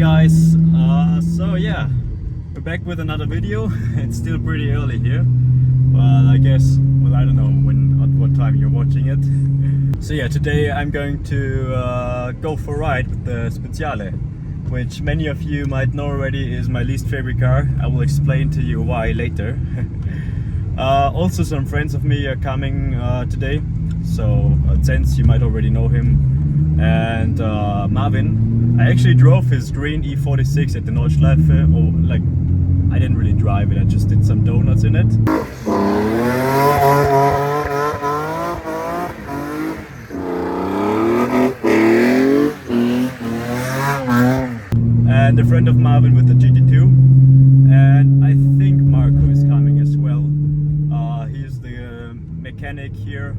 guys, so yeah, we're back with another video. It's still pretty early here, but I guess, well, I don't know at what time you're watching it. So yeah, today I'm going to go for a ride with the Speciale, which many of you might know already is my least favorite car. I will explain to you why later. Also some friends of me are coming today, so Zenz, you might already know him, and Marvin. I actually drove his green E46 at the Nordschleife, or like, I didn't really drive it, I just did some donuts in it. And a friend of Marvin with the GT2, and I think Marco is coming as well. He's the mechanic here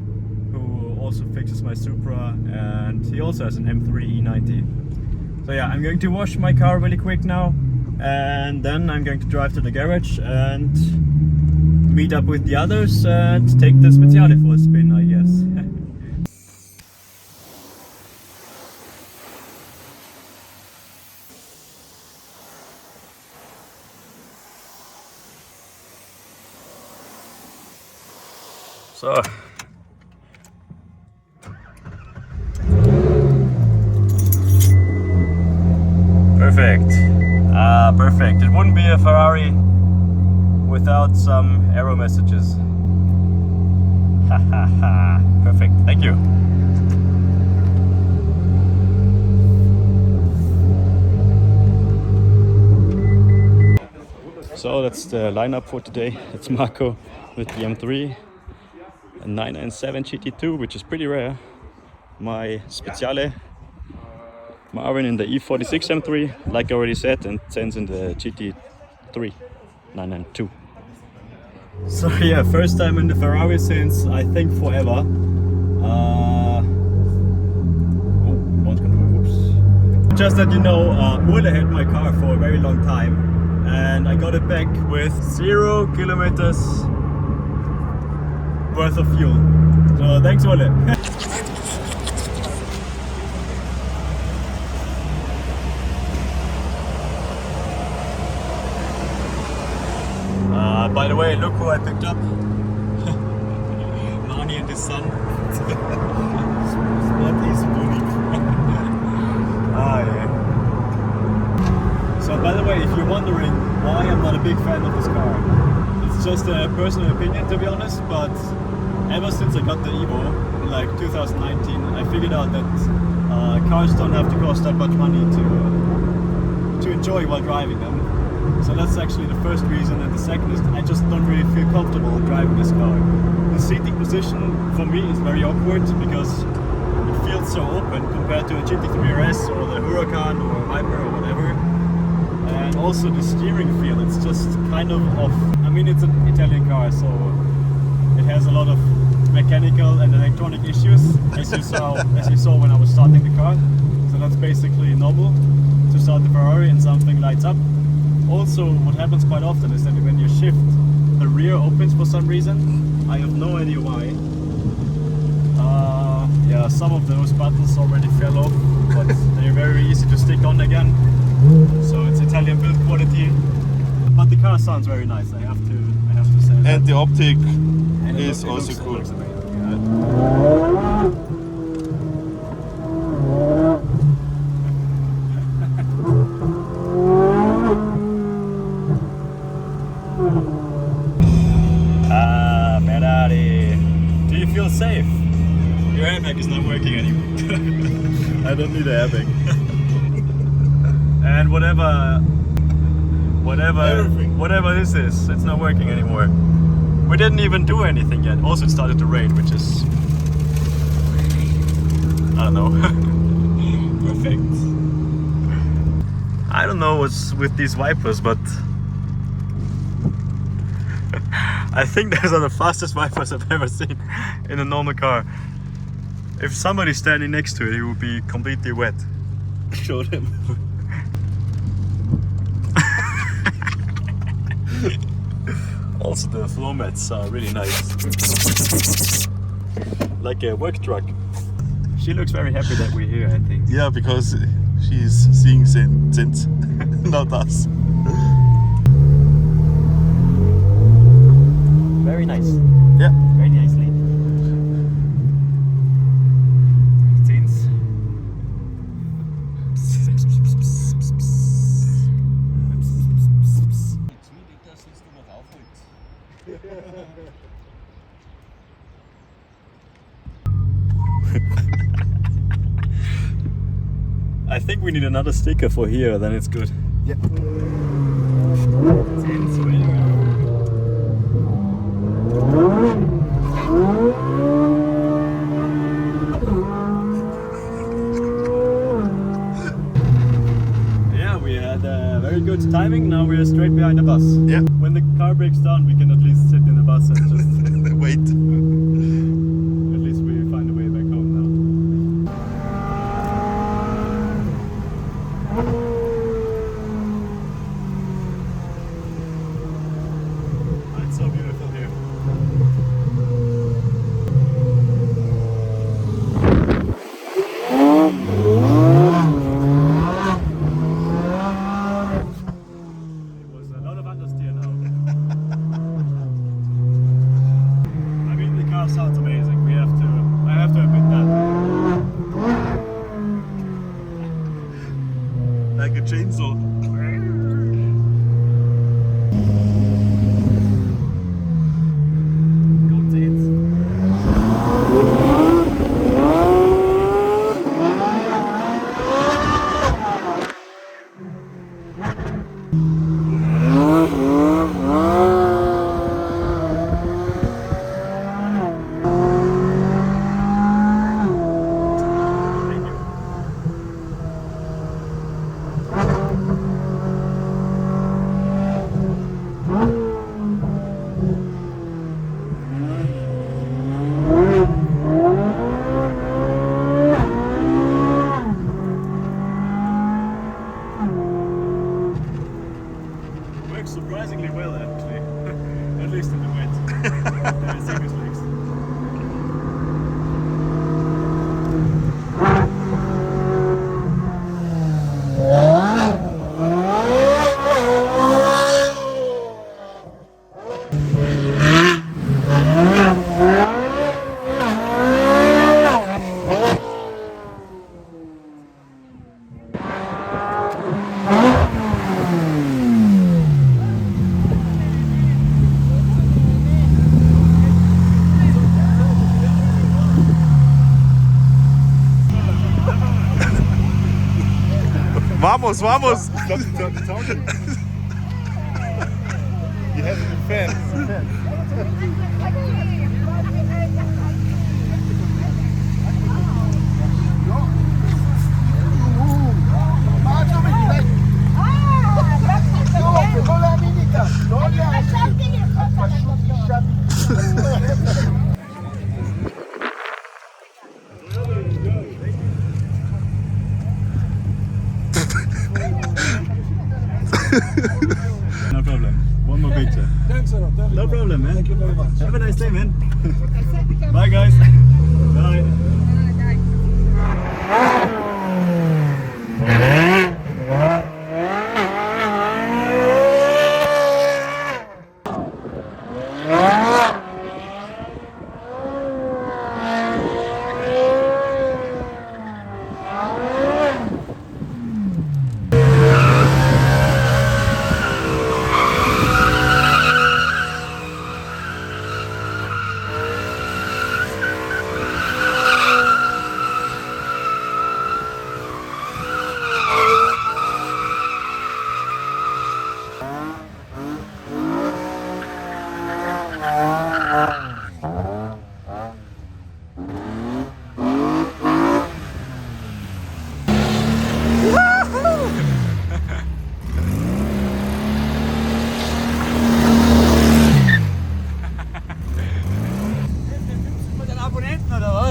who also fixes my Supra, and he also has an M3 E90. So yeah, I'm going to wash my car really quick now, and then I'm going to drive to the garage and meet up with the others and take the Speciale for a spin, I guess. So perfect. Perfect. It wouldn't be a Ferrari without some arrow messages. Ha ha ha. Perfect. Thank you. So that's the lineup for today. It's Marco with the M3, a 997 GT2, which is pretty rare. My Speciale, Marvin in the E46 M3, like I already said, and Zenz in the GT3 992. So yeah, first time in the Ferrari since I think forever. Just that you know, Ole had my car for a very long time, and I got it back with 0 kilometers worth of fuel. So thanks, Ole. By the way, look who I picked up. Mani and his son. Yeah. So by the way, if you're wondering why I'm not a big fan of this car, it's just a personal opinion, to be honest, but ever since I got the Evo in like 2019, I figured out that cars don't have to cost that much money to enjoy while driving them. So that's actually the first reason, and the second is I just don't really feel comfortable driving this car. The seating position for me is very awkward because it feels so open compared to a GT3 RS or the Huracan or Viper or whatever. And also the steering feel, it's just kind of off. I mean, it's an Italian car, so it has a lot of mechanical and electronic issues, as you saw when I was starting the car. So that's basically normal to start the Ferrari and something lights up. Also, what happens quite often is that when you shift, the rear opens for some reason. I have no idea why. Yeah, some of those buttons already fell off, but they're very easy to stick on again. So it's Italian build quality. But the car sounds very nice, I have to say that. And the optic is also cool. Ferrari. Do you feel safe? Your airbag is not working anymore. I don't need a airbag. And whatever this is, it's not working anymore. We didn't even do anything yet. Also, it started to rain, which is, I don't know. Perfect. I don't know what's with these wipers, but I think those are the fastest wipers I've ever seen in a normal car. If somebody's standing next to it, he would be completely wet. Show them. Also, the floor mats are really nice. Like a work truck. She looks very happy that we're here, I think. Yeah, because He's seeing sense, not us. Very nice. Yeah. Very nicely. Scenes. 2 Liter sitzt du noch aufholst. I think we need another sticker for here, then it's good. Yeah. Scenes, very good. Yeah, we had very good timing. Now we are straight behind the bus. Yeah. When the car breaks down, we can at least sit in the bus and just. Wait. At least we find a way back home now. Oh, it's so beautiful here. It was a lot of understeer now. I mean, the car sounds amazing. I have to admit that. Like a chainsaw. Go Saints. Thank you. Works surprisingly well, actually. At least in the wet. There is single legs. Vamos, vamos! You have a fan. No problem. One more picture. Thanks a lot. No problem, man. Thank you very much. Have a nice day, man. Bye, guys. Bye.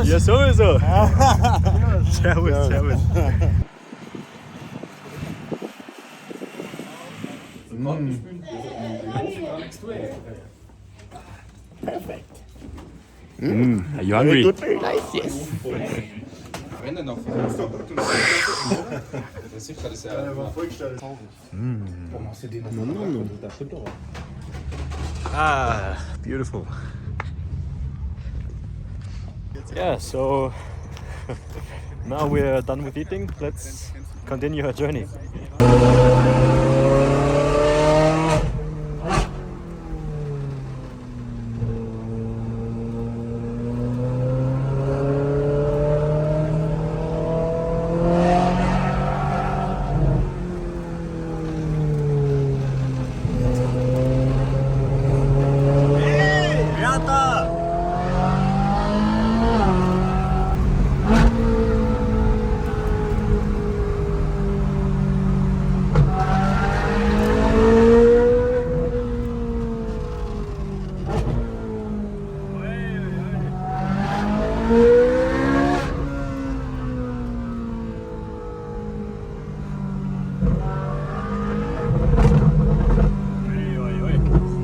Ja, sowieso. Servus, servus. Are you hungry? Good, very nice, yes. Ende noch versucht. Das ist sicher, das ist ja. Warum hast du den das gemacht? Das stimmt doch. Ah, beautiful. Yeah, so now we're done with eating. Let's continue our journey.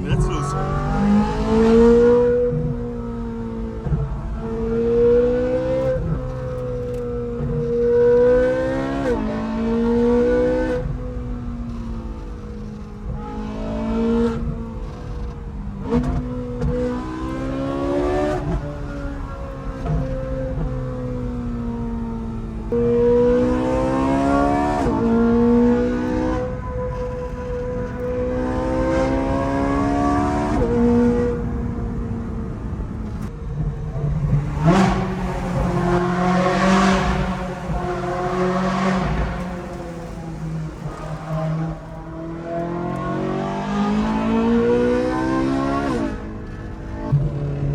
Jetzt los.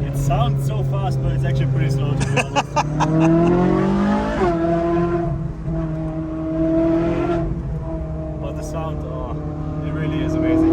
It sounds so fast, but it's actually pretty slow to be honest. But the sound, oh, it really is amazing.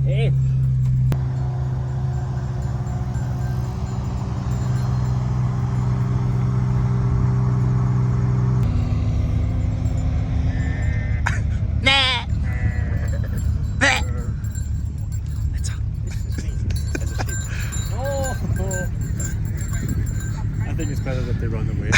Hey! I think it's better that they run away.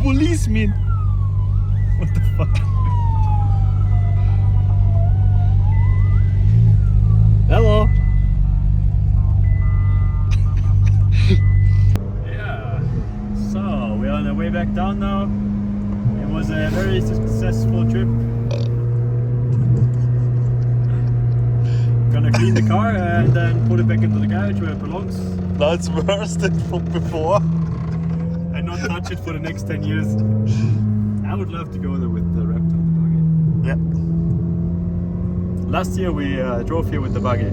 Policeman. What the fuck? Hello. Yeah. So we're on the way back down now. It was a very successful trip. Gonna clean the car and then put it back into the garage where it belongs. Now it's worse than from before. And not touch it for the next 10 years. I would love to go there with the Raptor and the buggy. Yeah. Last year we drove here with the buggy.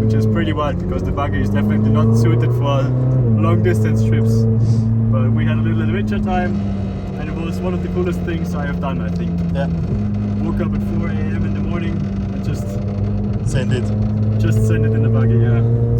Which is pretty wild because the buggy is definitely not suited for long distance trips. But we had a little adventure time and it was one of the coolest things I have done, I think. Yeah. Woke up at 4 a.m. in the morning and just Send it. send it in the buggy, yeah.